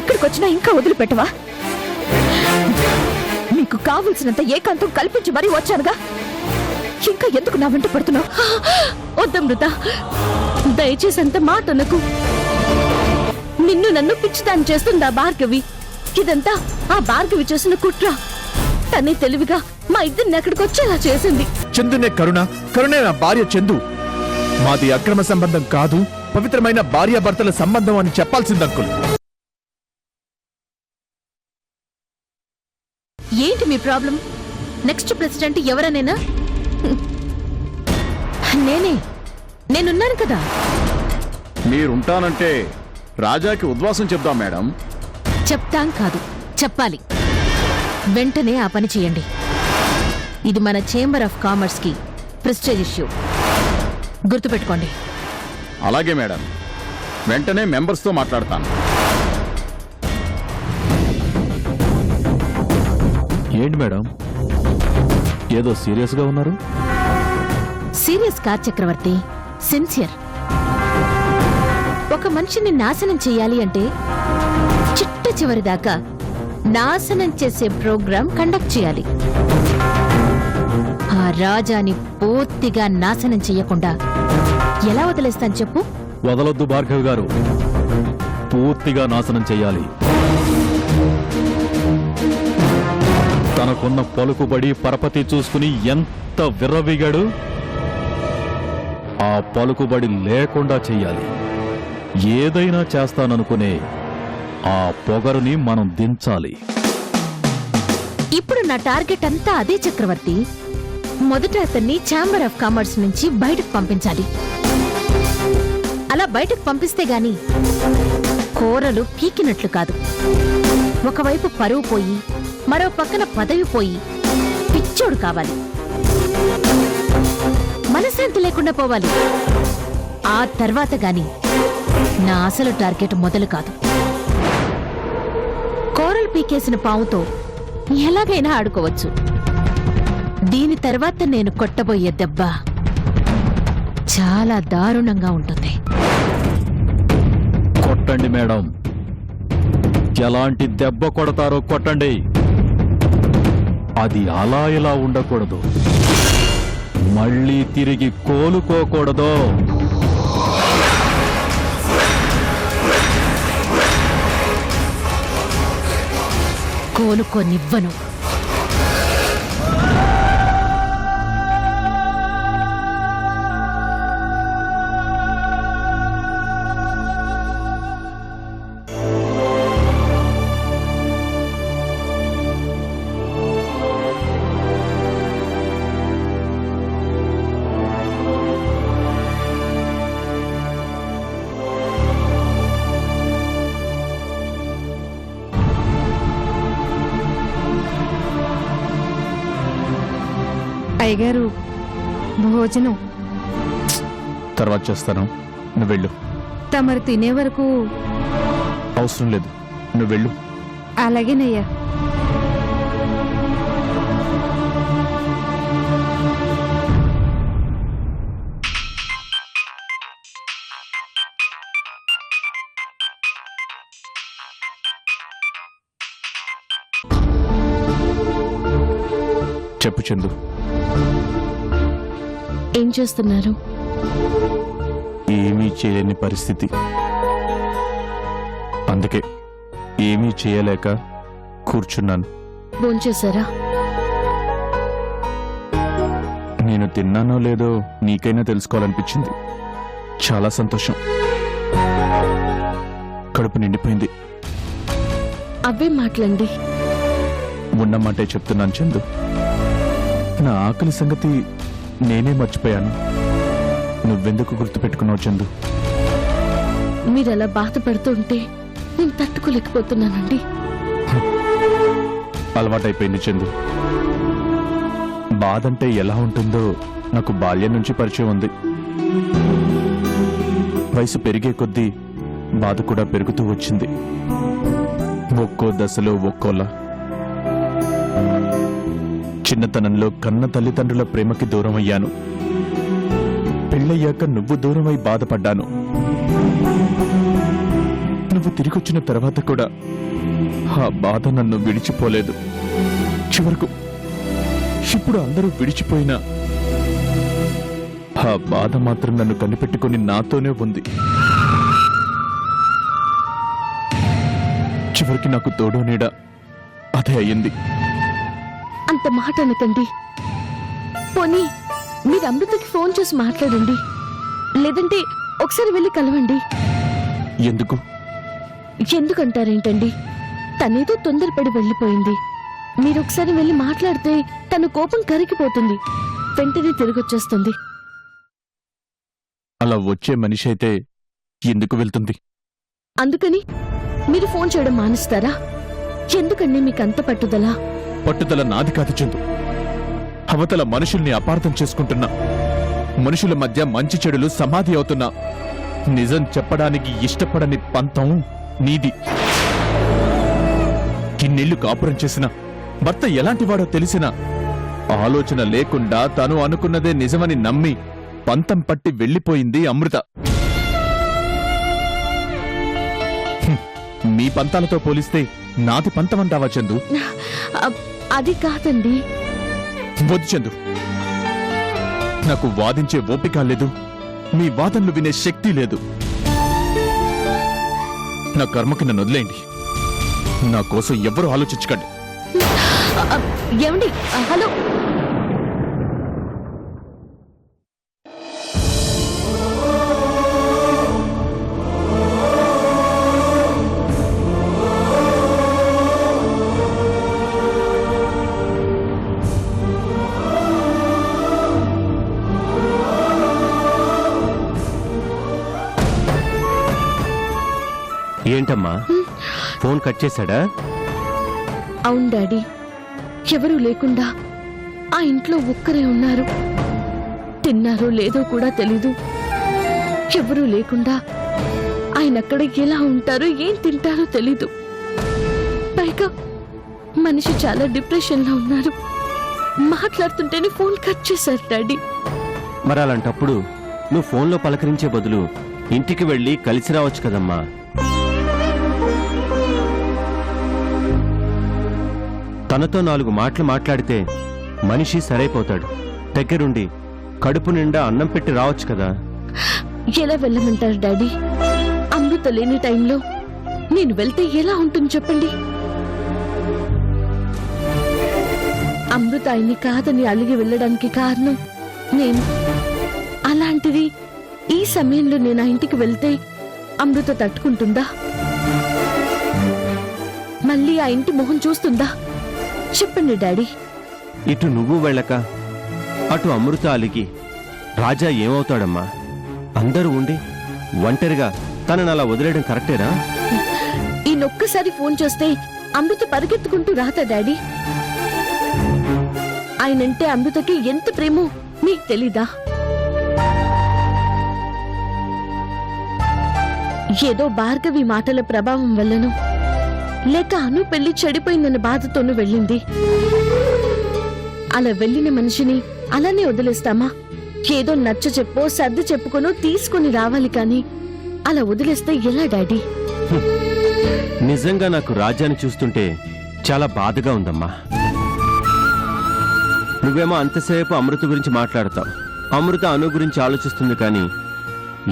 ఎక్కడికి వచ్చినా ఇంకా వదిలిపెట్టవా? నీకు కావలసినంత ఏకాంతం కల్పించి మరీ వచ్చానుగా, ఇంకా ఎందుకు నా వెంట పడుతున్నావు? వద్దమృత, దయచేసి అంత మాట అనకు. నిన్ను నన్ను పిచ్చిదాన్ని చేస్తుందా భార్గవి? ఇదంతా ఆ భార్గవి చేసిన కుట్ర. తనే తెలివిగా మా ఇద్దరిని ఎక్కడికి వచ్చేలా చేసింది. చందునే కరుణ, కరుణే నా భార్య చందు. మాది అక్రమ సంబంధం కాదు, పవిత్రమైన భార్యాభర్తల సంబంధం అని చెప్పాల్సింది అంకుల్. ఏంటి మీ ప్రాబ్లం? నెక్స్ట్ ప్రెసిడెంట్ ఎవరనేనా? నేనున్నాను కదా. మీరుంటానంటే రాజాకి ఉద్వాసం చెప్దాం మేడం. చెప్తాం కాదు, చెప్పాలి. వెంటనే ఆ పని చేయండి. ఇది మన చేంబర్ ఆఫ్ కామర్స్ కి ప్రెస్టేజ్ ఇష్యూ, గుర్తుపెట్టుకోండి. అలాగే మేడం, వెంటనే మెంబర్స్తో మాట్లాడతాను. ఏంటి మేడం, ఏదో సీరియస్గా ఉన్నారు? సీరియస్ కాదు చక్రవర్తి, సిన్సియర్. ఒక మనిషిని నాశనం చెయ్యాలి అంటే చిట్ట చివరి దాకా నాశనం చేసే ప్రోగ్రాం కండక్ట్ చేయాలి. ఆ రాజాని పూర్తిగా నాశనం చెయ్యకుండా ఎలా వదిలేస్తాను చెప్పు? వదలొద్దు భార్గవి గారు, పూర్తిగా నాశనం చెయ్యాలి. తనకున్న పలుకుబడి పరపతి చూసుకుని ఎంత విర్రవీగాడు, ఆ పలుకుబడి లేకుండా చెయ్యాలి. ఏదైనా చేస్తాననుకునే ఆ పొగరుని మనం దించాలి. ఇప్పుడు నా టార్గెట్ అంతా అదే చక్రవర్తి. మొదట అతన్ని ఛాంబర్ ఆఫ్ కామర్స్ నుంచి బయటకు పంపించాలి. అలా బయటకు పంపిస్తే గాని కూరలు పీకినట్లు కాదు. ఒకవైపు పరువు పోయి, మరో పక్కన పదవి పోయి పిచ్చోడు కావాలి. మనశ్శాంతి లేకుండా పోవాలి. ఆ తర్వాత గాని నా అసలు టార్గెట్ మొదలు కాదు. కూరలు పీకేసిన పావుతో ఎలాగైనా ఆడుకోవచ్చు. దీని తర్వాత నేను కొట్టబోయే దెబ్బ చాలా దారుణంగా ఉంటుంది. కొట్టండి మేడం, ఎలాంటి దెబ్బ కొడతారో కొట్టండి. అది అలా ఇలా ఉండకూడదు, మళ్ళీ తిరిగి కోలుకోకూడదు. కోలుకోనివ్వను. అయ్యగారు, భోజనం తర్వాత చేస్తాను, నువ్వు వెళ్ళు. తమరు తినే వరకు అవసరం లేదు, నువ్వు వెళ్ళు. అలాగేనయ్యా. చెప్పు చందు. ఏం చేస్తున్నారు? ఏమీ చేయలేని పరిస్థితి, అందుకే ఏమీ చేయలేక కూర్చున్నాను. భోంచేశారా? నేను తిన్నానో లేదో నీకైనా తెలుసుకోవాలనిపించింది. చాలా సంతోషం, కడుపు నిండిపోయింది. అవే మాటలండి. ఉన్నమాటే చెప్తున్నాను చందు, నా ఆకలి సంగతి నేనే మర్చిపోయాను. నువ్వెందుకు గుర్తుపెట్టుకున్నావు చందు? మీరలా బాధపడుతుంటే నేను తట్టుకోలేకపోతున్నానండి. అలవాటైపోయింది చందు. బాధంటే ఎలా ఉంటుందో నాకు బాల్యం నుంచి పరిచయం ఉంది. వయసు పెరిగే కొద్దీ బాధ కూడా పెరుగుతూ వచ్చింది, ఒక్కో దశలో ఒక్కోలా. చిన్నతనంలో కన్న తల్లిదండ్రుల ప్రేమకి దూరమయ్యాను. పెళ్ళయ్యాక నువ్వు దూరమై బాధపడ్డాను. నువ్వు నువ్వు తిరిగొచ్చిన తర్వాత కూడా ఆ బాధ నన్ను విడిచిపోలేదు. చివరకు ఇప్పుడు అందరూ విడిచిపోయినా ఆ బాధ మాత్రం నన్ను కనిపెట్టుకుని నాతోనే ఉంది. చివరికి నాకు తోడో నీడ అదే అయ్యింది. అంత మాట అనకండి. పోనీ మీరు అమృతకి ఫోన్ చేసి మాట్లాడండి, లేదంటే ఒకసారి వెళ్ళి కలవండి. ఎందుకు? ఎందుకంటారేంటండి? తనేదో తొందరపడి వెళ్ళిపోయింది. మీరొకసారి వెళ్ళి మాట్లాడితే తన కోపం కరిగిపోతుంది, వెంటనే తిరిగొచ్చేస్తుంది. అలా వచ్చే మనిషి అయితే ఎందుకు వెళ్తుంది? అందుకని మీరు ఫోన్ చేయడం మానేస్తారా? ఎందుకండి మీకు అంత పట్టుదల? పట్టుదల నాది కాదు చందు. అవతల మనుషుల్ని అపార్థం చేసుకుంటున్నా, మనుషుల మధ్య మంచి చెడులు సమాధి అవుతున్నా. నిజం చెప్పడానికి ఇష్టపడని పంతం నీది. ఇన్నేళ్లు కాపురం చేసిన భర్త ఎలాంటివాడో తెలిసినా ఆలోచన లేకుండా తను అనుకున్నదే నిజమని నమ్మి పంతం పట్టి వెళ్లిపోయింది అమృత. మీ పంతాలతో పోలిస్తే నాది పంతమంటావా చందు? అది కాదండి. వద్దు చందు, నాకు వాదించే ఓపిక లేదు, మీ వాదనలు వినే శక్తి లేదు. నా కర్మకి నన్ను వదిలేయండి. నా కోసం ఎవ్వరూ ఆలోచించకండి. ఏమండి? హలో, ఏంటమ్మా, ఫోన్ కట్ చేశాడా? అవును డాడీ, ఎవరూ లేకుండా ఆ ఇంట్లో ఒక్కరే ఉన్నారు. తిన్నారో లేదో కూడా తెలీదు. ఎవరూ లేకుండా ఆయన అక్కడ ఎలా ఉంటారో ఏం తింటారో తెలీదు. పైగా మనిషి చాలా డిప్రెషన్లో ఉన్నారు. మాట్లాడుతుంటేనే ఫోన్ కట్ చేశారు డాడీ. మరి అలాంటప్పుడు నువ్వు ఫోన్లో పలకరించే బదులు ఇంటికి వెళ్ళి కలిసి రావచ్చు కదమ్మా. తనతో 4 మాటలు మాట్లాడితే మనిషి సరైపోతాడు. దగ్గరుండి కడుపు నిండా అన్నం పెట్టి రావచ్చు కదా. ఎలా వెళ్ళమంటారు డాడీ? అమృత లేని టైంలో నేను వెళ్తే ఎలా ఉంటుంది చెప్పండి? అమృత ఆయన్ని కాదని అలిగి వెళ్ళడానికి కారణం నేను. అలాంటిది ఈ సమయంలో నేను ఆ ఇంటికి వెళ్తే అమృత తట్టుకుంటుందా? మళ్ళీ ఆ ఇంటి మొహం చూస్తుందా? చెప్పండి డాడీ. ఇటు నువ్వు వెళ్ళక అటు అమృత అలిగి రాజా ఏమవుతాడమ్మా? అందరూ ఉండి ఒంటరిగా తనని అలా వదిలేయడం కరెక్టేనా? ఈయనొక్కసారి ఫోన్ చేస్తే అమృత పరిగెత్తుకుంటూ రాతా డాడీ? ఆయనంటే అమృతకి ఎంత ప్రేమో మీకు తెలీదా? ఏదో భార్గవి మాటల ప్రభావం వల్లనో లేక అను పెళ్లి చెడిపోయిందన్న బాధతోనూ వెళ్ళింది. అలా వెళ్ళిన మనిషిని అలానే వదిలేస్తామా? ఏదో నచ్చ చెప్పో సర్ది చెప్పుకొనో తీసుకుని రావాలి కానీ అలా వదిలేస్తే ఎలా డాడీ? నిజంగా నాకు రాజాని చూస్తుంటే చాలా బాధగా ఉందమ్మా. నువ్వేమో అంతసేపు అమృత గురించి మాట్లాడతావు, అమృత అను గురించి ఆలోచిస్తుంది, కానీ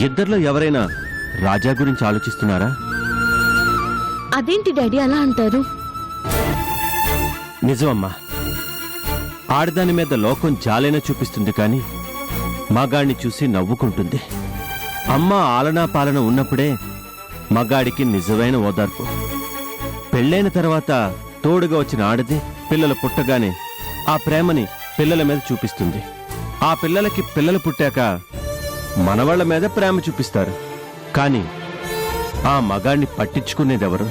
ఇద్దరిలో ఎవరైనా రాజా గురించి ఆలోచిస్తున్నారా? అదేంటి డాడీ అలా అంటారు? నిజమమ్మా, ఆడదాని మీద లోకం జాలైనా చూపిస్తుంది, కానీ మగాడిని చూసి నవ్వుకుంటుంది. అమ్మ ఆలనా పాలన ఉన్నప్పుడే మగాడికి నిజమైన ఓదార్పు. పెళ్ళైన తర్వాత తోడుగా వచ్చిన ఆడది పిల్లలు పుట్టగానే ఆ ప్రేమని పిల్లల మీద చూపిస్తుంది. ఆ పిల్లలకి పిల్లలు పుట్టాక మనవాళ్ల మీద ప్రేమ చూపిస్తారు, కానీ ఆ మగాడిని పట్టించుకునేదెవరు?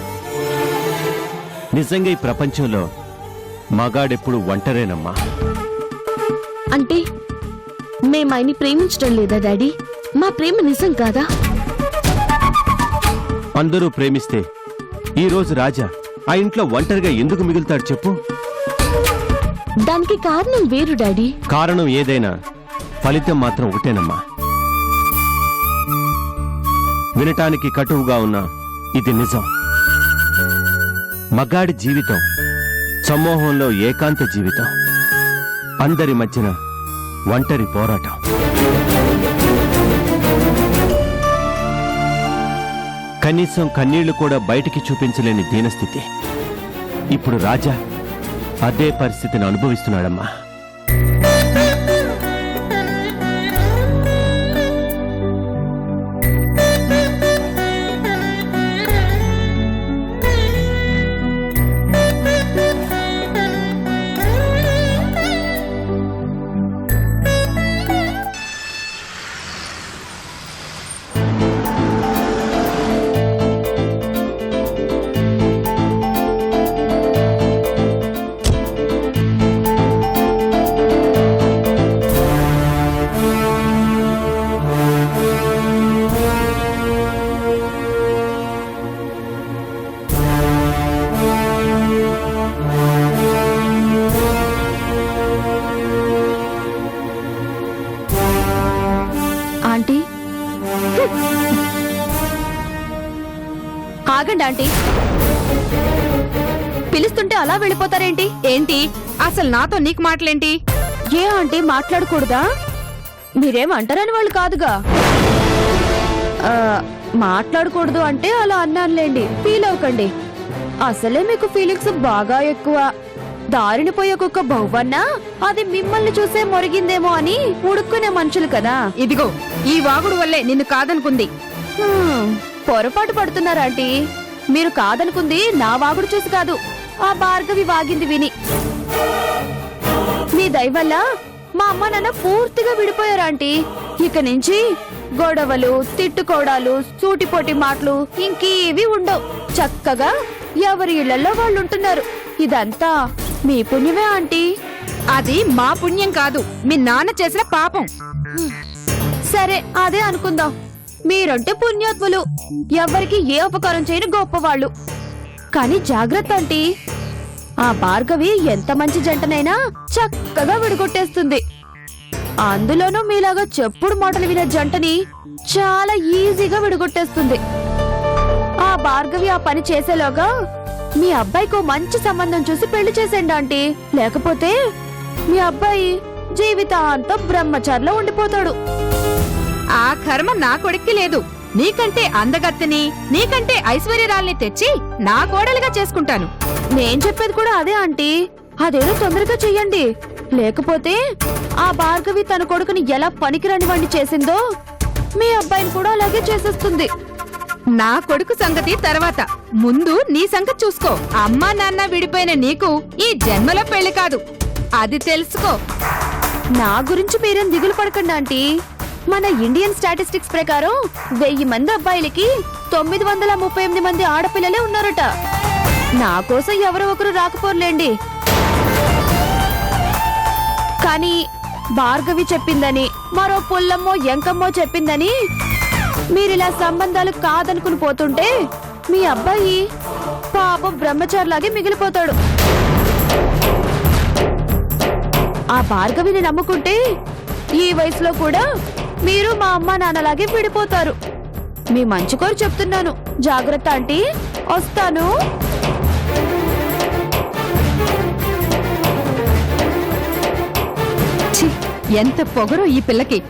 నిజంగా ఈ ప్రపంచంలో మగాడెప్పుడు ఒంటరేనమ్మా. అంటే మేము ఆయన్ని ప్రేమించడం లేదా డాడీ? మా ప్రేమ నిజం కాదా? అందరూ ప్రేమిస్తే ఈరోజు రాజా ఆ ఇంట్లో ఒంటరిగా ఎందుకు మిగులుతాడు చెప్పు? దానికి కారణం వేరు డాడీ. కారణం ఏదైనా ఫలితం మాత్రం ఒకటేనమ్మా. వినటానికి కటువుగా ఉన్న ఇది నిజం. మగాడి జీవితం సమూహంలో ఏకాంత జీవితం, అందరి మధ్యన ఒంటరి పోరాటం. కనీసం కన్నీళ్లు కూడా బయటికి చూపించలేని దీనస్థితి. ఇప్పుడు రాజా అదే పరిస్థితిని అనుభవిస్తున్నాడమ్మా. ఆంటీ, ఆగండి ఆంటీ. పిలుస్తుంటే అలా వెళ్ళిపోతారేంటి? ఏంటి అసలు నాతో నీకు మాటలేంటి? ఏ ఆంటీ, మాట్లాడకూడదా? మీరేం అంటారని వాళ్ళు కాదుగా. మాట్లాడకూడదు అంటే అలా అన్నానులేండి, ఫీల్ అవ్వకండి. అసలే మీకు ఫీలింగ్స్ బాగా ఎక్కువ. దారిని పోయే కుక్క బహువన్నా అది మిమ్మల్ని చూసే మొరిగిందేమో అని ఉడుక్కునే మనుషులు కదా. ఇదిగో ఈ వాగుడు వల్లే నిన్ను కాదనుకుంది. పొరపాటు పడుతున్నారాంటీ. మీరు కాదనుకుంది నా వాగుడు చూసి కాదు, ఆ భార్గవి వాగింది విని. మీ దయ వల్ల మా అమ్మ నాన్న పూర్తిగా విడిపోయారాంటీ. ఇక నుంచి గొడవలు, తిట్టుకోవడాలు, సూటిపోటి మాటలు ఇంకేవి ఉండవు. చక్కగా ఎవరి ఇళ్లలో వాళ్ళు ఉంటున్నారు. ఇదంతా మీ పుణ్యమే ఆంటీ. అది మా పుణ్యం కాదు, మీ నాన్న చేసిన పాపం. సరే అదే అనుకుందాం. మీరంటే పుణ్యాత్ములు, ఎవరికి ఏ ఉపకారం చేయని గొప్పవాళ్ళు. కానీ జాగ్రత్త ఆంటీ, ఆ భార్గవి ఎంత మంచి జంటనైనా చక్కగా విడగొట్టేస్తుంది. అందులోనూ మీలాగా చెప్పుడు మాటలు వినే జంటని చాలా ఈజీగా విడగొట్టేస్తుంది. ఆ భార్గవి ఆ పని చేసేలోగా మీ అబ్బాయికి మంచి సంబంధం చూసి పెళ్లి చేసేయండి ఆంటీ. లేకపోతే మీ అబ్బాయి జీవితాంతం బ్రహ్మచారిలో ఉండిపోతాడు. ఆ కర్మ నా కొడుక్కి లేదు. నీకంటే అందగత్తెని, నీకంటే ఐశ్వర్యరాల్ని తెచ్చి నా కోడలిగా చేసుకుంటాను. నేను చెప్పేది కూడా అదే ఆంటీ. అదేదో తొందరగా చెయ్యండి. లేకపోతే ఆ భార్గవి తన కొడుకుని ఎలా పనికిరాని వాణ్ణి చేసిందో మీ అబ్బాయిని కూడా అలాగే చేసేస్తుంది. నా కొడుకు సంగతి తర్వాత, ముందు నీ సంగతి చూసుకో. అమ్మా నాన్న విడిపోయిన నీకు ఈ జన్మలో పెళ్లి కాదు, అది తెలుసుకో. నా గురించి మీరేం దిగులు పడకండి ఆంటీ. మన ఇండియన్ స్టాటిస్టిక్స్ ప్రకారం 1000 మంది అబ్బాయిలకి 938 మంది ఆడపిల్లలే ఉన్నారట. నా కోసం ఎవరో ఒకరు రాకపోర్లేండి. కానీ భార్గవి చెప్పిందని, మరో పుల్లమ్మో ఎంకమ్మో చెప్పిందని మీరిలా సంబంధాలు కాదనుకుని పోతుంటే మీ అబ్బాయి పాపం బ్రహ్మచారిలాగే మిగిలిపోతాడు. ఆ భార్గవిని నమ్ముకుంటే ఈ వయసులో కూడా మీరు మా అమ్మా నాన్నలాగే విడిపోతారు. మీ మంచి కోరి చెప్తున్నాను, జాగ్రత్త ఆంటీ. వస్తాను. ఛీ, ఎంత పొగరో ఈ పిల్లకి.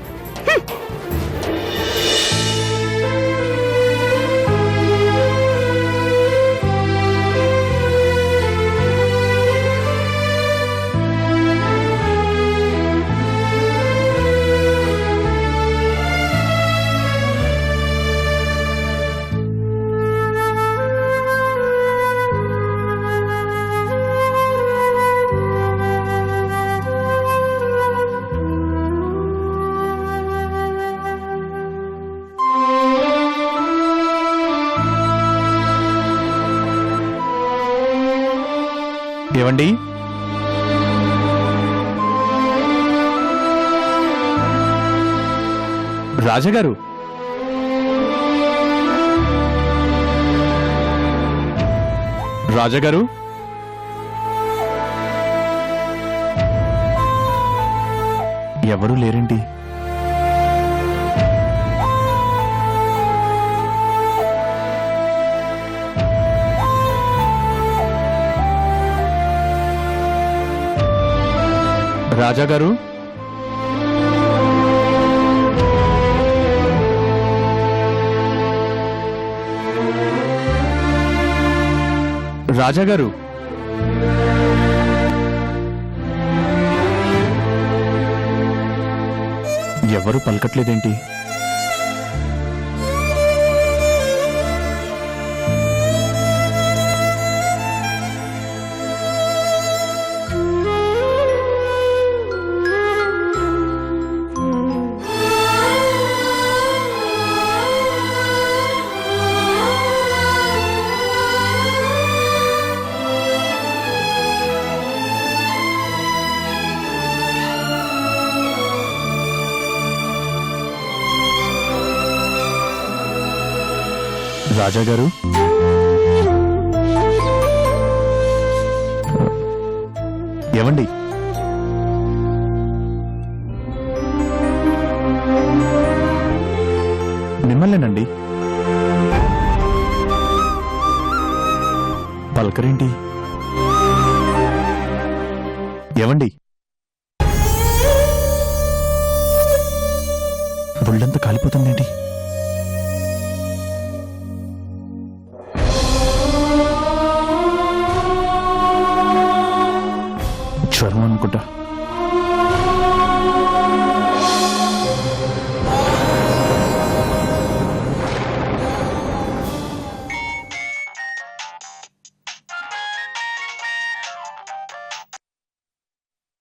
ఏవండి, రాజాగారు, రాజాగారు, ఎవరూ లేరండి. రాజా గారు, రాజా గారు, ఎవరు పలకట్లేదేంటి? రాజా గారు, ఏమండి? మిమ్మల్నేనండి. పలకరేంటి? ఏవండి? ఒళ్ళంతా కాలిపోతుందేంటి? జ్వరం అనుకుంటా.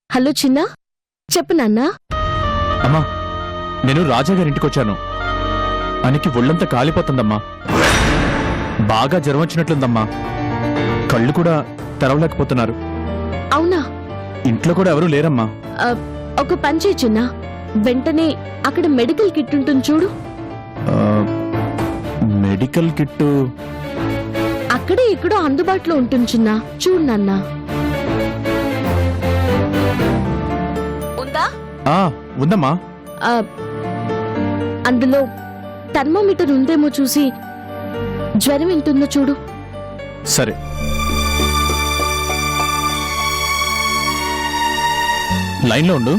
హలో చిన్న, చెప్పు నాన్నా. అమ్మా, నేను రాజా గారింటికి వచ్చాను. ఆయనకి ఒళ్ళంతా కాలిపోతుందమ్మా. బాగా జ్వరం వచ్చినట్లుందమ్మా. కళ్ళు కూడా తెరవలేకపోతున్నారు. అవునా? ఇంట్లో కూడా ఎవరూ లేరమ్మా. ఆ, ఒక పని చేయి చిన్న, వెంటనే అక్కడ మెడికల్ కిట్ ఉంటుంది చూడు. ఆ, మెడికల్ కిట్టు అక్కడే ఎక్కడో అందుబాటులో ఉంటుంది చిన్న, చూడు నాన్న. ఉందా? ఆ, ఉందమ్మా. ఆ, అందులో థర్మోమీటర్ ఉందేమో చూసి జ్వరం ఎంతుందో చూడు. సరే. లైన్లో ఉండు.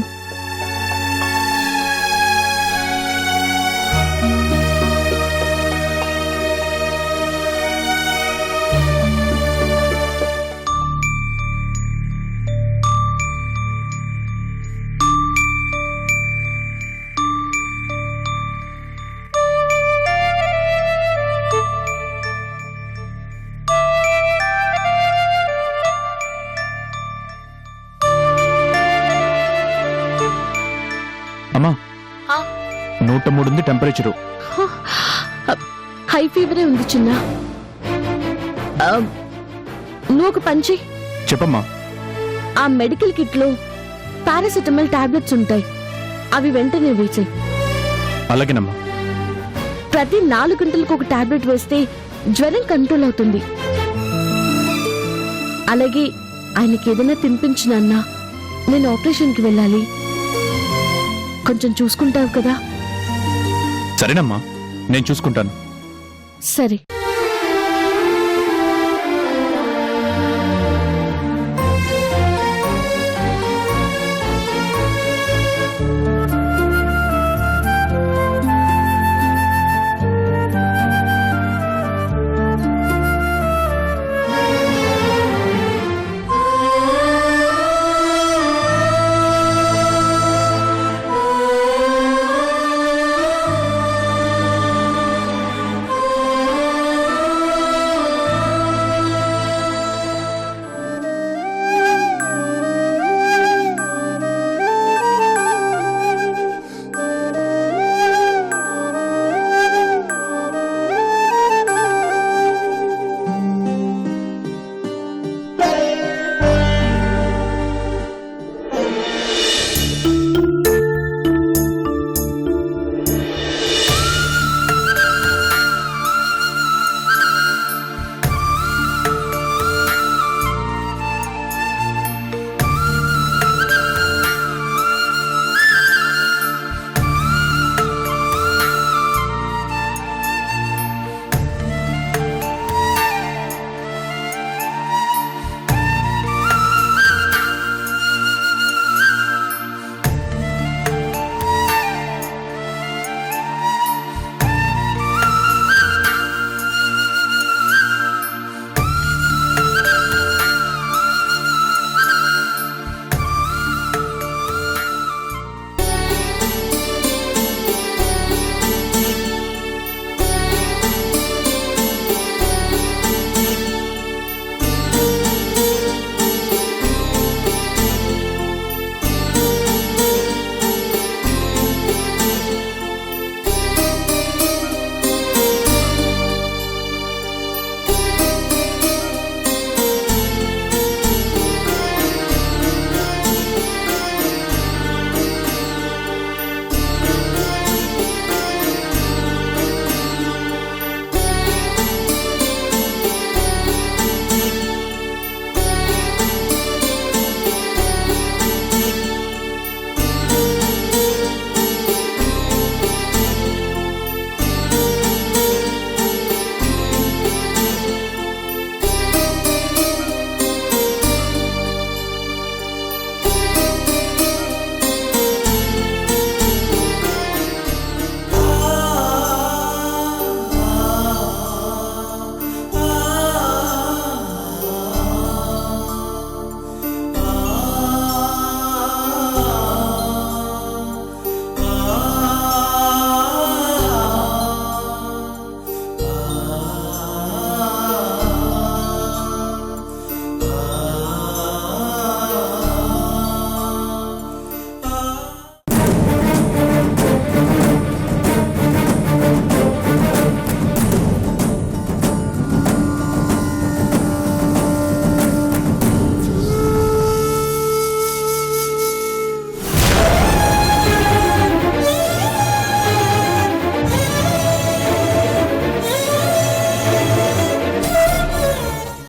అమ్మా, 103 ఉంది టెంపరేచరు. హై ఫీవరే ఉంది చిన్న. ఆ, నువ్వు ఒక పని చెయ్యి. చెప్పమ్మా. ఆ మెడికల్ కిట్ లో పారాసెటమాల్ టాబ్లెట్స్ ఉంటాయి, అవి వెంటనే వేసేయి. అలాగేనమ్మా. ప్రతి 4 గంటలకు ఒక టాబ్లెట్ వేస్తే జ్వరం కంట్రోల్ అవుతుంది. అలాగే ఆయనకి ఏదైనా తినిపించినన్నా, నేను ఆపరేషన్కి వెళ్ళాలి, కొంచెం చూసుకుంటావు కదా? సరేనమ్మా, నేను చూసుకుంటాను. సరే.